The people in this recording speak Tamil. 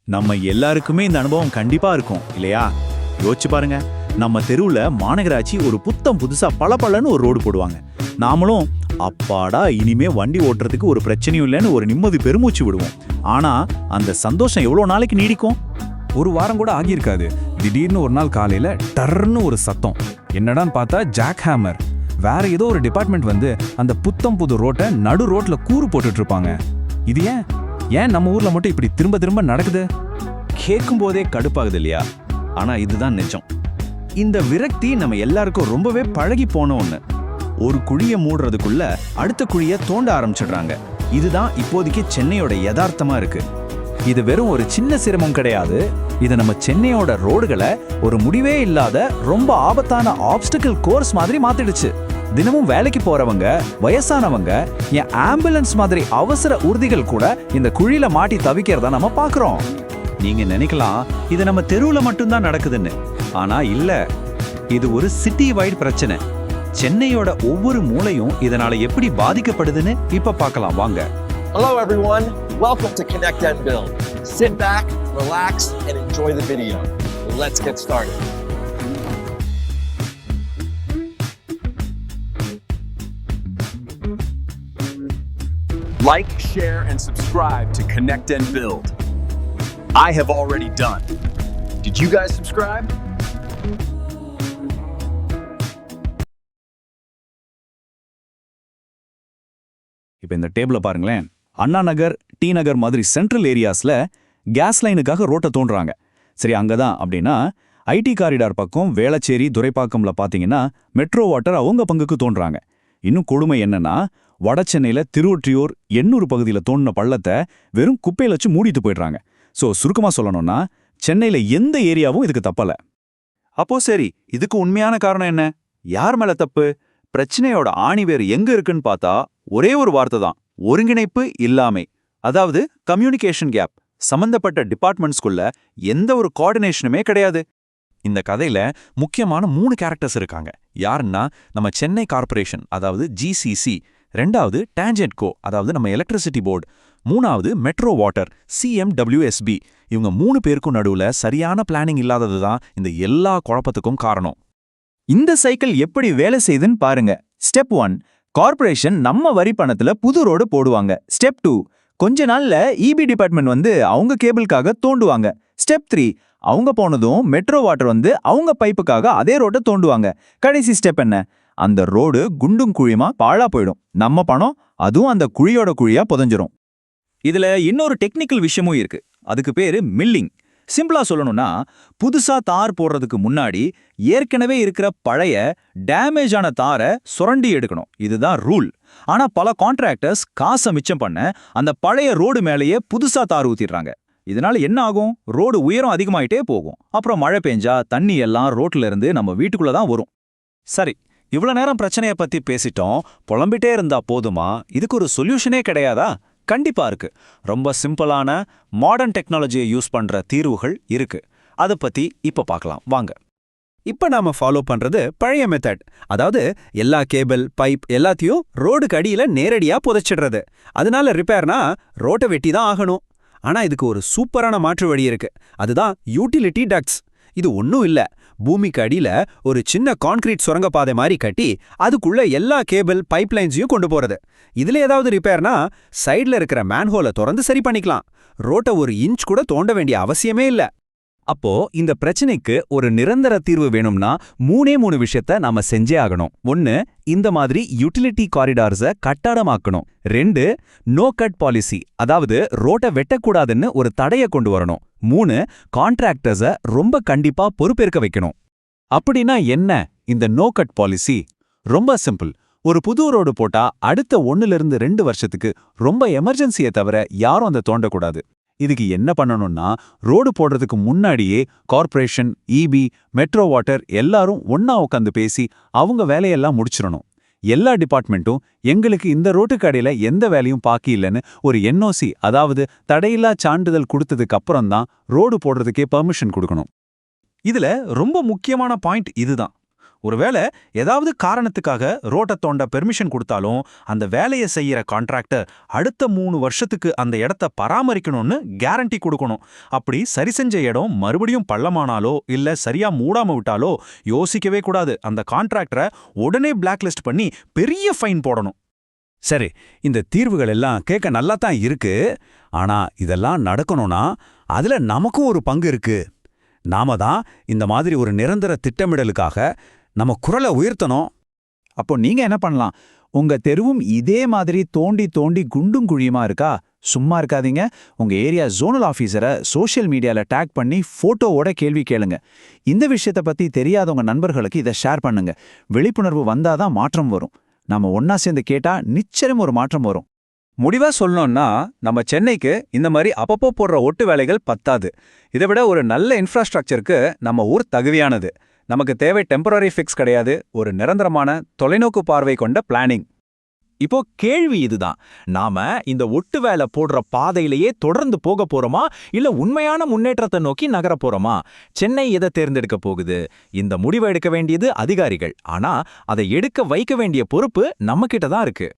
நம்ம எல்லாருக்குமே இந்த அனுபவம் கண்டிப்பா இருக்கும் இல்லையா? யோசிச்சு பாருங்க, நம்ம தெருவுல மாநகராட்சி ஒரு புதுசா பளபளன்னு ஒரு ரோடு போடுவாங்க. நாமளும் அப்பாடா இனிமே வண்டி ஓட்டுறதுக்கு ஒரு பிரச்சனையும் இல்லைன்னு ஒரு நிம்மதி பெருமூச்சு விடுவோம். ஆனா அந்த சந்தோஷம் எவ்வளவு நாளைக்கு நீடிக்கும்? ஒரு வாரம் கூட ஆகியிருக்காது. திடீர்னு ஒரு நாள் காலையில டர்ன்னு ஒரு சத்தம். என்னடான்னு பார்த்தா ஜாக் ஹேமர். வேற ஏதோ ஒரு டிபார்ட்மெண்ட் வந்து அந்த புது ரோட்டை நடு ரோட்ல கூறு போட்டுட்டு இருப்பாங்க. இது ஏன் நம்ம ஊர்ல மட்டும் இப்படி திரும்ப திரும்ப நடக்குது? கேட்கும் போதே கடுப்பாகுது இல்லையா? ஆனா இதுதான் நிஜம். இந்த விரக்தி நம்ம எல்லாருக்கும் ரொம்பவே பழகி போன ஒண்ணு. ஒரு குழியை மூடுறதுக்குள்ள அடுத்த குழியை தோண்ட ஆரம்பிச்சிடுறாங்க. இதுதான் இப்போதைக்கு சென்னையோட யதார்த்தமா இருக்கு. இது வெறும் ஒரு சின்ன சிரமம் கிடையாது. இது நம்ம சென்னையோட ரோடுகளை ஒரு முடிவே இல்லாத ரொம்ப ஆபத்தான ஆப்ஸ்டிக்கல் கோர்ஸ் மாதிரி மாத்திடுச்சு. தினமும் வேலைக்கு போறவங்க, வயசானவங்க, என் ஆம்புலன்ஸ் மாதிரி அவசர ஊர்திகள் கூட இந்த குழியில மாட்டி தவிக்கிறத நம்ம பாக்குறோம். நீங்க நினைக்கலாம் இது நம்ம தெருவுல மட்டும்தான் நடக்குதுன்னு. ஆனா இல்ல, இது ஒரு சிட்டி வைட் பிரச்சனை. சென்னையோட ஒவ்வொரு மூலையும் இதனால எப்படி பாதிக்கப்படுதுன்னு இப்ப பார்க்கலாம் வாங்க. Hello everyone, welcome to Connect and Build. Sit back, relax, and enjoy the video. Let's get started. Like, share, and subscribe to Connect and Build. I have already done. Did you guys subscribe? இப்ப இந்த டேபிள பாருங்களேன். அண்ணா நகர், டி நகர் மாதிரி சென்ட்ரல் ஏரியாஸ்ல கேஸ் லைனுக்காக ரோட்டை தோன்றாங்க. சரி, அங்கதான் அப்படின்னா ஐடி காரிடார் பக்கம் வேளச்சேரி, துரைப்பாக்கம்ல பாத்தீங்கன்னா மெட்ரோ வாட்டர் அவங்க பங்குக்கு தோன்றாங்க. இன்னும் கொடுமை என்னன்னா, வட சென்னையில திருவொற்றியூர், எண்ணூர் பகுதியில் தோண்டின பள்ளத்தை வெறும் குப்பையில வச்சு மூடிட்டு போயிடுறாங்க. சோ சுருக்கமா சொல்லணும்னா, சென்னையில எந்த ஏரியாவும் இதுக்கு தப்பல. அப்போ சரி, இதுக்கு உண்மையான காரணம் என்ன? யார் மேல தப்பு? பிரச்சனையோட ஆணிவேர் எங்க இருக்குன்னு பார்த்தா ஒரே ஒரு வார்த்தை தான்: ஒருங்கிணைப்பு இல்லாமை. அதாவது கம்யூனிகேஷன் கேப். சம்பந்தப்பட்ட டிபார்ட்மெண்ட்ஸ்குள்ள எந்த ஒரு கோஆர்டினேஷனுமே கிடையாது. இந்த கதையில முக்கியமான 3 கேரக்டர்ஸ் இருக்காங்க. யாருன்னா, நம்ம சென்னை கார்ப்பரேஷன் அதாவது ஜிசிசி, 2வது டான்ஜென்ட்கோ அதாவது நம்ம எலக்ட்ரிசிட்டி போர்டு, 3வது மெட்ரோ வாட்டர் சிஎம்டபிள்யூஎஸ்பி. இவங்க 3 பேருக்கும் நடுவுல சரியான பிளானிங் இல்லாதது தான் இந்த எல்லா குழப்பத்துக்கும் காரணம். இந்த சைக்கிள் எப்படி வேலை செய்யுதுன்னு பாருங்க. ஸ்டெப் 1, கார்ப்பரேஷன் நம்ம வரி பணத்துல புது ரோடு போடுவாங்க. ஸ்டெப் 2, கொஞ்ச நாள்ல இபி டிபார்ட்மெண்ட் வந்து அவங்க கேபிளுக்காக தோண்டுவாங்க. ஸ்டெப் 3, அவங்க போனதும் மெட்ரோ வாட்டர் வந்து அவங்க பைப்புக்காக அதே ரோட்டை தோண்டுவாங்க. கடைசி ஸ்டெப் என்ன? அந்த ரோடு குண்டும் குழியுமா பாழா போயிடும். நம்ம பணம் அதுவும் அந்த குழியோட குழியா புதஞ்சிரும். இதுல இன்னொரு டெக்னிக்கல் விஷயமும் இருக்கு. அதுக்கு பேரு மில்லிங். சிம்பிளா சொல்லணும்னா, புதுசா தார் போடுறதுக்கு முன்னாடி ஏற்கனவே இருக்கிற பழைய டேமேஜ் ஆன தாரை சுரண்டி எடுக்கணும். இதுதான் ரூல். ஆனா பல கான்ட்ராக்டர்ஸ் காசை மிச்சம் பண்ண அந்த பழைய ரோடு மேலேயே புதுசா தார் ஊத்திடுறாங்க. இதனால என்ன ஆகும்? ரோடு உயரம் அதிகமாயிட்டே போகும். அப்புறம் மழை பெஞ்சா தண்ணி எல்லாம் ரோட்ல இருந்து நம்ம வீட்டுக்குள்ள தான் வரும். சரி, இவ்வளவு நேரம் பிரச்சனைய பத்தி பேசிட்டோம். புலம்பிட்டே இருந்தா போதுமா? இதுக்கு ஒரு சொல்யூஷனே கிடையாதா? கண்டிப்பா இருக்கு. ரொம்ப சிம்பிளான மாடர்ன் டெக்னாலஜியை யூஸ் பண்ற தீர்வுகள் இருக்கு. அதை பத்தி இப்ப பார்க்கலாம் வாங்க. இப்ப நாம ஃபாலோ பண்றது பழைய மெத்தட். அதாவது எல்லா கேபிள், பைப் எல்லாத்தையும் ரோடுக்கு அடியில நேரடியா புதைச்சிடுறது. அதனால ரிப்பேர்னா ரோட்டை வெட்டி தான் ஆகணும். ஆனா இதுக்கு ஒரு சூப்பரான மாற்று வழி இருக்கு. அதுதான் யூட்டிலிட்டி டக்ட்ஸ். இது ஒன்னும் இல்ல, பூமிக்கு அடியில ஒரு சின்ன கான்கிரீட் சுரங்கப்பாதை மாதிரி கட்டி அதுக்குள்ள எல்லா கேபிள், பைப்லைன்ஸையும் கொண்டு போறது. இதுல ஏதாவது ரிப்பேர்னா சைட்ல இருக்கிற மேன்ஹோலை திறந்து சரி பண்ணிக்கலாம். ரோட்டை ஒரு இன்ச் கூட தோண்ட வேண்டிய அவசியமே இல்ல. அப்போ இந்த பிரச்சனைக்கு ஒரு நிரந்தர தீர்வு வேணும்னா 3 விஷயத்த நாம செஞ்சே ஆகணும். 1, இந்த மாதிரி யூட்டிலிட்டி காரிடார்ஸை கட்டாடமாக்கணும். 2, நோ கட் பாலிசி, அதாவது ரோட்டை வெட்டக்கூடாதுன்னு ஒரு தடையை கொண்டு வரணும். 3, கான்ட்ராக்டர்ஸை ரொம்ப கண்டிப்பா பொறுப்பேற்க வைக்கணும். அப்படின்னா என்ன இந்த நோ கட் பாலிசி? ரொம்ப சிம்பிள். ஒரு புது ரோடு போட்டா அடுத்த 1-2 வருஷத்துக்கு ரொம்ப எமர்ஜென்சியை தவிர யாரும் அந்த தோண்டக்கூடாது. இதுக்கு என்ன பண்ணணும்னா, ரோடு போடுறதுக்கு முன்னாடியே கார்ப்பரேஷன், இபி, மெட்ரோ வாட்டர் எல்லாரும் ஒன்னா உட்காந்து பேசி அவங்க வேலையெல்லாம் முடிச்சிடணும். எல்லா டிபார்ட்மெண்ட்டும் எங்களுக்கு இந்த ரோட்டுக்கு அடையில எந்த வேலையும் பாக்கி இல்லைன்னு ஒரு என்ஓசி அதாவது தடையில்லா சான்றிதழ் கொடுத்ததுக்கு அப்புறம் தான் ரோடு போடுறதுக்கே பெர்மிஷன் கொடுக்கணும். இதுல ரொம்ப முக்கியமான பாயிண்ட் இதுதான். ஒருவேளை ஏதாவது காரணத்துக்காக ரோட்டை தோண்ட பெர்மிஷன் கொடுத்தாலும் அந்த வேலையை செய்யற கான்ட்ராக்டர் அடுத்த 3 வருஷத்துக்கு அந்த இடத்த பராமரிக்கணும்னு கேரண்டி கொடுக்கணும். அப்படி சரி செஞ்ச இடம் மறுபடியும் பள்ளமானாலோ இல்ல சரியா மூடாம விட்டாலோ யோசிக்கவே கூடாது. அந்த கான்ட்ராக்டரை உடனே பிளாக் லிஸ்ட் பண்ணி பெரிய ஃபைன் போடணும். சரி, இந்த தீர்வுகள் எல்லாம் கேட்க நல்லா தான் இருக்கு. ஆனா இதெல்லாம் நடக்கணும்னா அதுல நமக்கும் ஒரு பங்கு இருக்கு. நாம தான் இந்த மாதிரி ஒரு நிரந்தர திட்டமிடலுக்காக நம்ம குரலை உயர்த்தணும். அப்போ நீங்க என்ன பண்ணலாம்? உங்க தெருவும் இதே மாதிரி தோண்டி தோண்டி குண்டும் குழியுமா இருக்கா? சும்மா இருக்காதீங்க. உங்க ஏரியா ஜோனல் ஆஃபீஸரை சோஷியல் மீடியால டேக் பண்ணி போட்டோவோட கேள்வி கேளுங்க. இந்த விஷயத்தை பத்தி தெரியாதவங்க நண்பர்களுக்கு இதை ஷேர் பண்ணுங்க. விழிப்புணர்வு வந்தாதான் மாற்றம் வரும். நாம ஒன்னா சேர்ந்து கேட்டா நிச்சயம் ஒரு மாற்றம் வரும். முடிவா சொல்லணும்னா நம்ம சென்னைக்கு இந்த மாதிரி அப்பப்போ போடுற ஒட்டு வேலைகள் பத்தாது. இதை விட ஒரு நல்ல இன்ஃப்ராஸ்ட்ரக்சருக்கு நம்ம ஊர் தகுதியானது. நமக்கு தேவை டெம்பரரி ஃபிக்ஸ் கிடையாது, ஒரு நிரந்தரமான தொலைநோக்கு பார்வை கொண்ட பிளானிங். இப்போ கேள்வி இதுதான், நாம இந்த ஒட்டு வேலை போடுற பாதையிலேயே தொடர்ந்து போக போறோமா இல்ல உண்மையான முன்னேற்றத்தை நோக்கி நகர போறோமா? சென்னை எதை தேர்ந்தெடுக்க போகுது? இந்த முடிவை எடுக்க வேண்டியது அதிகாரிகள். ஆனா அதை எடுக்க வைக்க வேண்டிய பொறுப்பு நம்ம கிட்ட தான் இருக்கு.